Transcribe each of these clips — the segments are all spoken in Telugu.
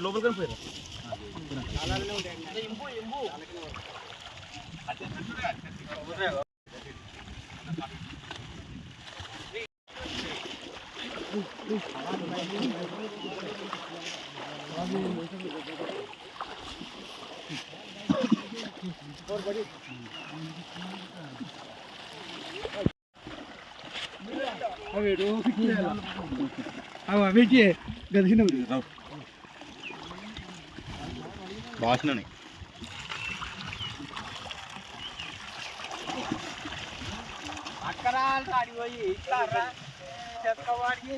లోపలికి పోయారు భాషణని అక్కరాలు ఆడిపోయి ఇట్లా చెత్తవాడికి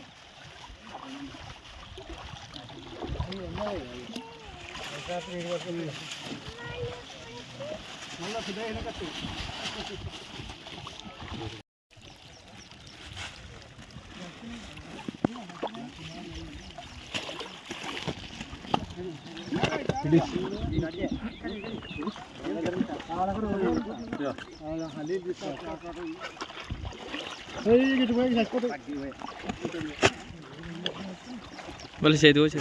बोले से दो से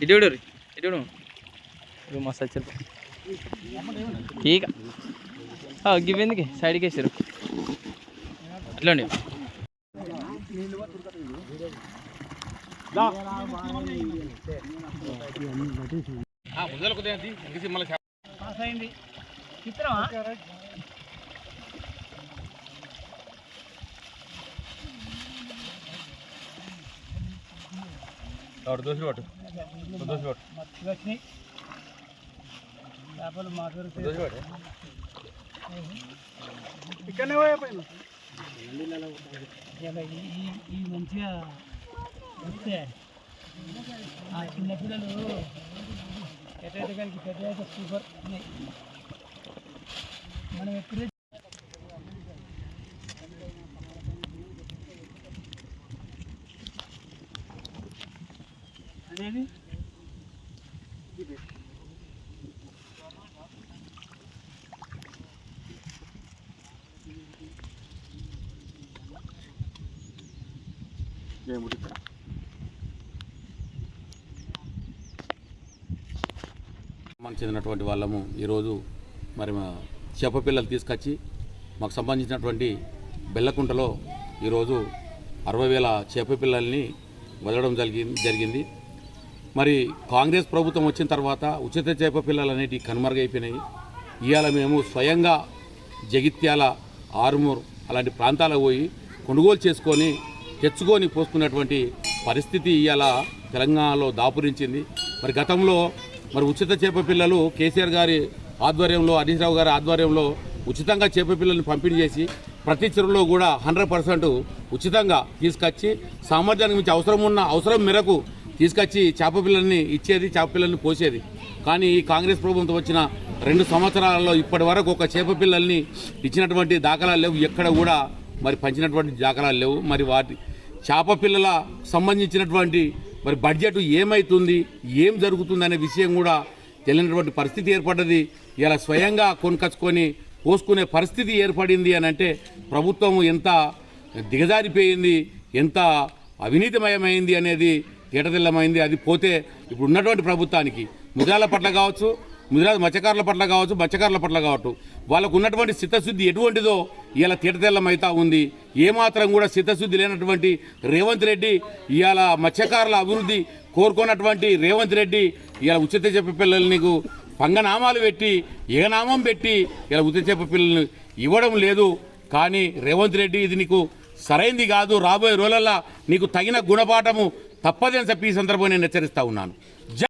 इडोड़ इडोड़ वो मस्त चल ठीक गिवेंదుకే సైడ్కి వేసారు అట్లండి చిత్రమా దోశ పట్టు దోశ పట్టు చేపలు మాట్లాడు దోశ పట్టు ఇక్కడనే పోయిపోయినా ఈ మంచిగా వస్తే ఆ చిన్నపిల్లలు ఎటైతే కానీ పెద్ద అయితే సూపర్ ఉన్నాయి మనం ఎప్పుడే అదేది చెందినటువంటి వాళ్ళము ఈరోజు మరి చేప పిల్లలు తీసుకొచ్చి మాకు సంబంధించినటువంటి బెల్లకుంటలో ఈరోజు 60,000 చేప పిల్లల్ని వదలడం జరిగింది. మరి కాంగ్రెస్ ప్రభుత్వం వచ్చిన తర్వాత ఉచిత చేప పిల్లలు అనేటివి కనుమరుగైపోయినాయి. ఇవాళ మేము స్వయంగా జగిత్యాల, ఆరుమూరు అలాంటి ప్రాంతాలకు పోయి కొనుగోలు చేసుకొని తెచ్చుకొని పోసుకున్నటువంటి పరిస్థితి ఇవాళ తెలంగాణలో దాపురించింది. మరి గతంలో మరి ఉచిత చేప పిల్లలు కేసీఆర్ గారి ఆధ్వర్యంలో, హరీష్ రావు గారి ఆధ్వర్యంలో ఉచితంగా చేప పిల్లల్ని పంపిణీ చేసి ప్రతి చెరువులో కూడా 100% ఉచితంగా తీసుకొచ్చి సామర్థ్యానికి మించి అవసరం మేరకు తీసుకొచ్చి చేప పిల్లల్ని ఇచ్చేది, చేప పిల్లల్ని పోసేది. కానీ ఈ కాంగ్రెస్ ప్రభుత్వం వచ్చిన 2 సంవత్సరాలలో ఇప్పటి వరకు ఒక చేప పిల్లల్ని ఇచ్చినటువంటి దాఖలాలు లేవు, ఎక్కడ కూడా మరి పంచినటువంటి దాఖలాలు లేవు. మరి వాటి చేప పిల్లల సంబంధించినటువంటి మరి బడ్జెట్ ఏమవుతుంది, ఏం జరుగుతుంది అనే విషయం కూడా తెలియనటువంటి పరిస్థితి ఏర్పడ్డది. ఇలా స్వయంగా కొనుకొచ్చుకొని పోసుకునే పరిస్థితి ఏర్పడింది అని అంటే ప్రభుత్వం ఎంత దిగజారిపోయింది, ఎంత అవినీతిమయమైంది అనేది తేటతెల్లమైంది. అది పోతే ఇప్పుడు ఉన్నటువంటి ప్రభుత్వానికి ముద్రాల పట్ల కావచ్చు, ముదిరాజు మత్స్యకారుల పట్ల కావచ్చు, మత్స్యకారుల పట్ల కావచ్చు, వాళ్ళకు ఉన్నటువంటి చిత్తశుద్ధి ఎటువంటిదో ఇవాళ తీటతెల్లమైతా ఉంది. ఏమాత్రం కూడా చిత్తశుద్ధి లేనటువంటి రేవంత్ రెడ్డి ఇవాళ మత్స్యకారుల అభివృద్ధి కోరుకున్నటువంటి రేవంత్ రెడ్డి ఇవాళ ఉచిత చేప పిల్లలు నీకు పంగనామాలు పెట్టి ఏనామం పెట్టి ఇలా ఉచిత చేప పిల్లలను ఇవ్వడం లేదు. కానీ రేవంత్ రెడ్డి ఇది నీకు సరైంది కాదు. రాబోయే రోజులలో నీకు తగిన గుణపాఠము తప్పదని చెప్పి ఈ సందర్భంగా నేను హెచ్చరిస్తూ ఉన్నాను.